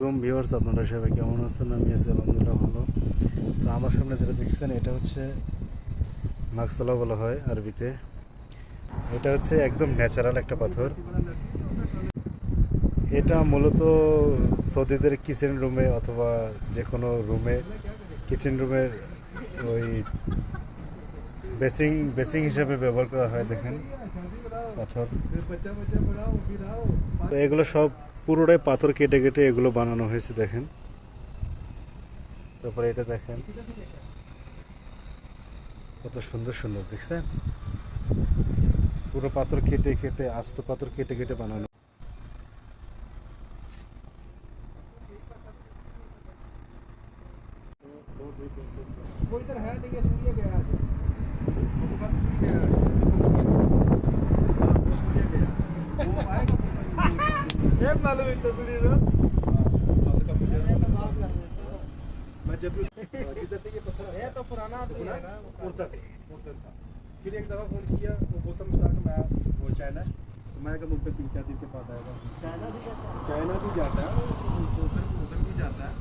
Viewers আপনারা সবাই কেমন আছেন? আমি আছি আলহামদুলিল্লাহ ভালো। তো আমার সামনে যেটা দেখছেন এটা হচ্ছে মাকসালা বলা হয় আরবিতে। এটা হচ্ছে একদম ন্যাচারাল একটা পাথর। এটা মূলত সৌদিদের কিচেন রুমে অথবা যে কোনো রুমে কিচেন রুমের ওই বেসিং বেসিং হিসাবে ব্যবহার করা হয়। দেখেন পাথর, তো এগুলো সব পুরোটাই পাথর কেটে কেটে এগুলো বানানো হয়েছে। দেখেন, তারপরে এটা দেখেন কত সুন্দর সুন্দর, দেখছেন? পুরো পাথর কেটে কেটে আস্ত পাথর কেটে কেটে বানানো। वो इधर है नहीं, ये सूर्य गया है। वो बंद सूर्य गया है। वो सूर्य गया। वो आएगा। ये मालूम है सूर्य ना? मैं जब जिधर से ये पत्थर है तो पुराना आदमी है ना, उड़ता था। फिर एक दफा फोन किया, वो बोतल स्टार्ट में आया, वो चाइना, तो मैं कहा मुझ पे 3-4 दिन के बाद आएगा। चाइना भी जाता है, उधर भी जाता है।